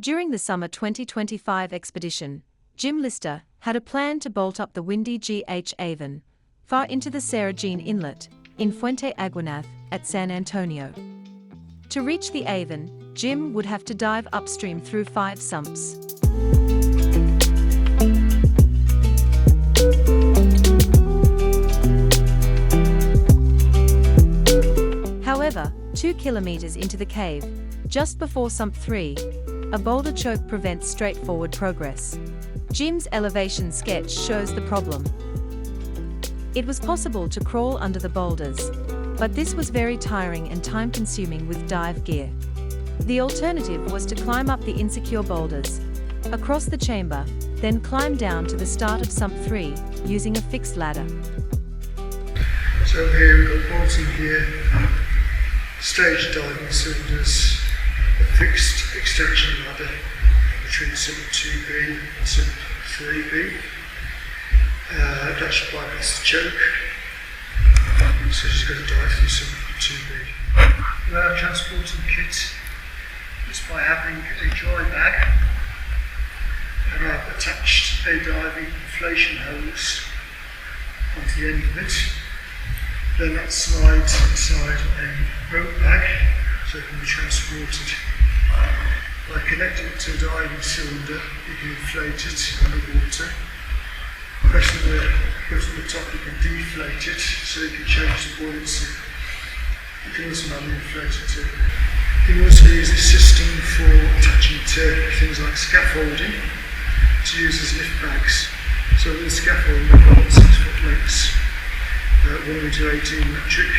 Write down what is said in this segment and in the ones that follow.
During the summer 2025 expedition, Jim Lister had a plan to bolt up the windy GH Avon, far into the Sarah Jean Inlet, in Fuente Aguanaz, at San Antonio. To reach the Avon, Jim would have to dive upstream through 5 sumps. However, 2 kilometers into the cave, just before sump 3, a boulder choke prevents straightforward progress. Jim's elevation sketch shows the problem. It was possible to crawl under the boulders, but this was very tiring and time-consuming with dive gear. The alternative was to climb up the insecure boulders, across the chamber, then climb down to the start of sump 3, using a fixed ladder. So here we've got bolting gear, stage diving cylinders, a fixed extension ladder between sump 2B and sump 3B. That should bypass the choke, so she's going to dive through sump 2B. Our transporting kit is by having a dry bag, and I've attached a diving inflation hose onto the end of it. Then that slides inside a rope bag so it can be transported. By connecting it to a diving cylinder, you can inflate it underwater. Pressing the button at the top, you can deflate it so you can change the buoyancy. You can also manually inflate it too. You can also use this system for attaching to things like scaffolding to use as lift bags. So with the scaffolding, we've got 6-foot lengths. 1 metre 18 metric.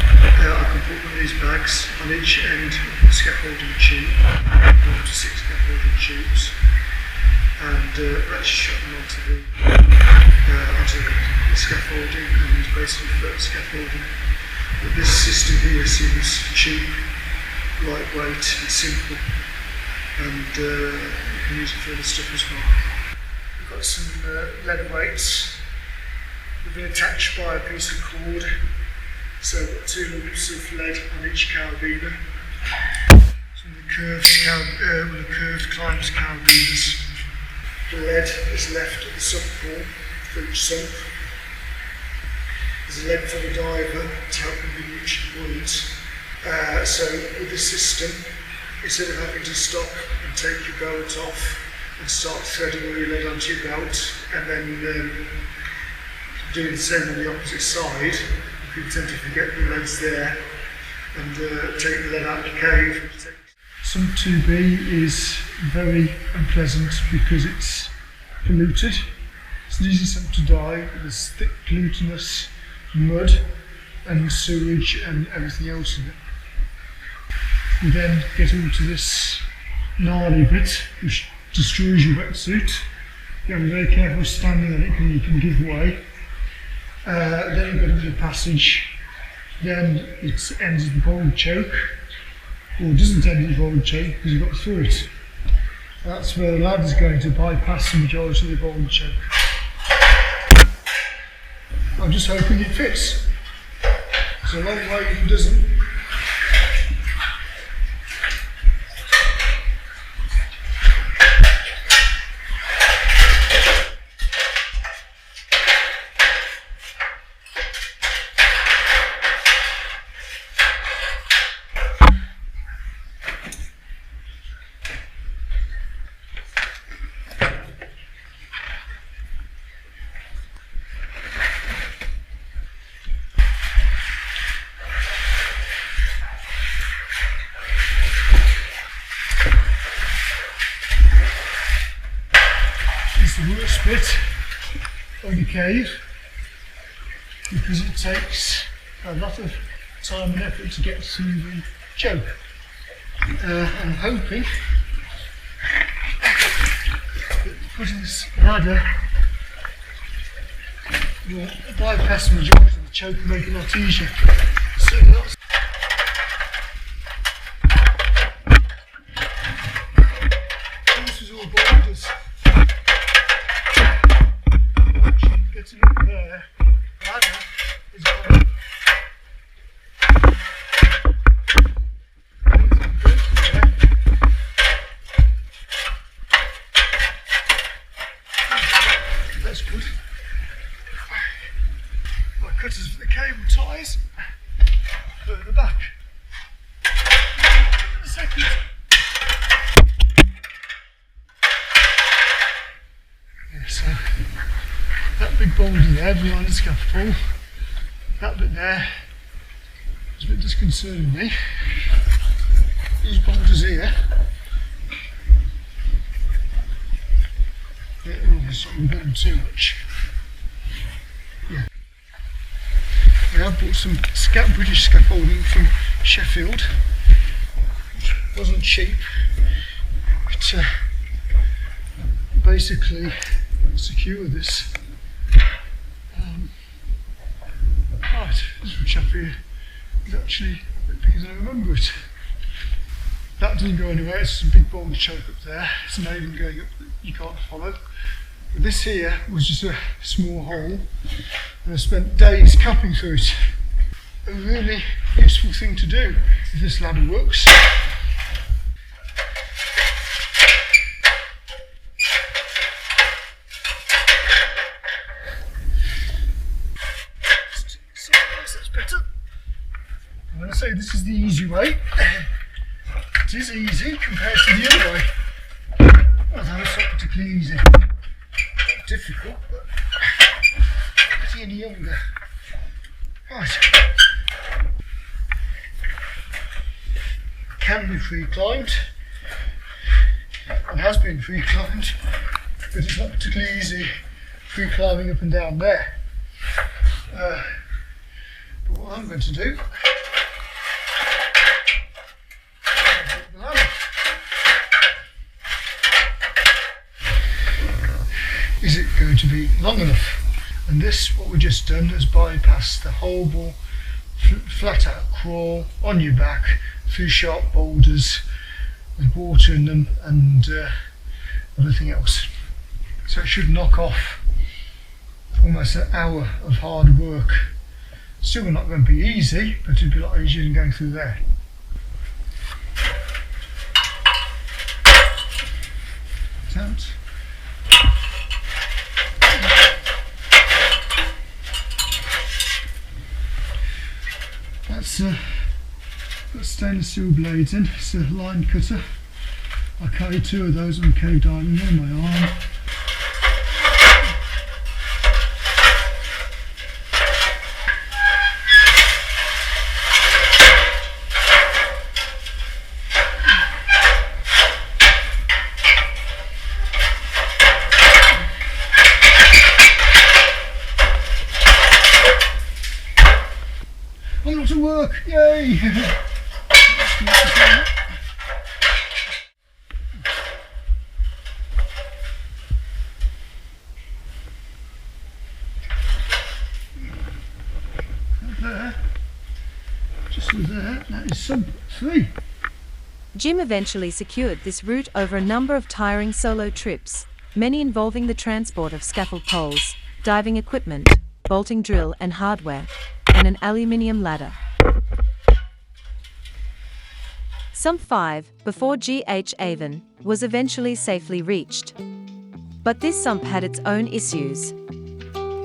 I can put one of these bags on each end of the scaffolding tube, up to 6 scaffolding tubes, and that's shot them onto the scaffolding, and it's basically flat scaffolding. But this system here seems cheap, lightweight and simple, and you can use it for other stuff as well. We've got some lead weights. They've been attached by a piece of cord, so I've got 2 lumps of lead on each carabiner. Some of the curved climbs carabiners. The lead is left at the sump pole for each sump. There's a lead for the diver to help them be mutually buoyant. So with this system, instead of having to stop and take your belt off and start threading all your lead onto your belt and then doing the same on the opposite side, people tend to forget the lead's there and take the lead out of the cave. Sump 2B is very unpleasant because it's polluted. It's an easy sump to dive. There's thick glutinous mud and sewage and everything else in it. You then get onto this gnarly bit which destroys your wetsuit. You have to be very careful standing on it because you can give way. Then you go into the passage, then it ends in the boulder choke, or doesn't end in the boulder choke because you've got through it. That's where the ladder is going to bypass the majority of the boulder choke. I'm just hoping it fits. It's a long way if it doesn't. The worst bit of the cave because it takes a lot of time and effort to get through the choke. I'm hoping that putting this ladder will bypass the majority of the choke and make it a lot easier. Certainly not. This is all boulders. Getting up there, ladder is going up. Yeah, so that big boulder there behind the scaffold, that bit there is a bit disconcerting me. These boulders here, they're sort of too much. Yeah. I have bought some British scaffolding from Sheffield, which wasn't cheap, but basically secure this. Right, this one up here is actually a bit bigger than I remember it. That doesn't go anywhere, it's a big boulder choke up there, it's an Avon going up that you can't follow. But this here was just a small hole, and I spent days capping through it. A really useful thing to do if this ladder works. That's better. I'm going to say this is the easy way. It is easy compared to the other way. Although it's not particularly easy. Not difficult, but not getting any younger. Right. Can be free climbed. And has been free climbed, but it's not particularly easy free climbing up and down there. But what I'm going to do is it going to be long enough? And this, what we've just done, is bypass the horrible flat out crawl on your back through sharp boulders with water in them and everything else. So it should knock off almost an hour of hard work. Still not going to be easy, but it'll be a lot easier than going through there. Attempt. That's got stainless steel blades in. It's a line cutter. I carry two of those on cave diving on my arm. I'm not to work, yay! There, just there, that is sub 3. Jim eventually secured this route over a number of tiring solo trips, many involving the transport of scaffold poles, diving equipment, bolting drill and hardware, and an aluminium ladder. Sump 5, before GH Avon, was eventually safely reached. But this sump had its own issues.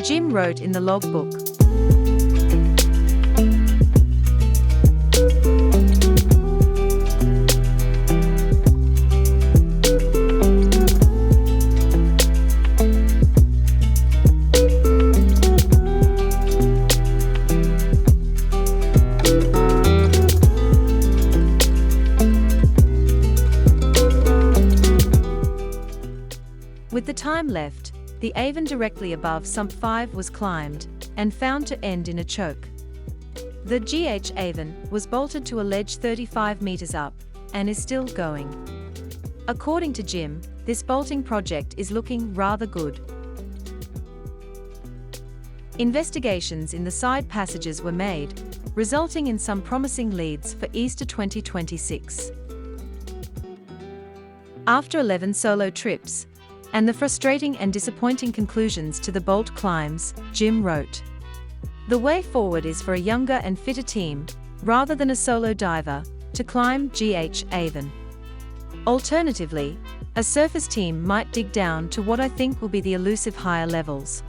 Jim wrote in the logbook, with the time left, the Avon directly above Sump 5 was climbed, and found to end in a choke. The GH Avon was bolted to a ledge 35 meters up, and is still going. According to Jim, this bolting project is looking rather good. Investigations in the side passages were made, resulting in some promising leads for Easter 2026. After 11 solo trips, and the frustrating and disappointing conclusions to the bolt climbs, Jim wrote, "The way forward is for a younger and fitter team, rather than a solo diver, to climb GH Avon. Alternatively, a surface team might dig down to what I think will be the elusive higher levels."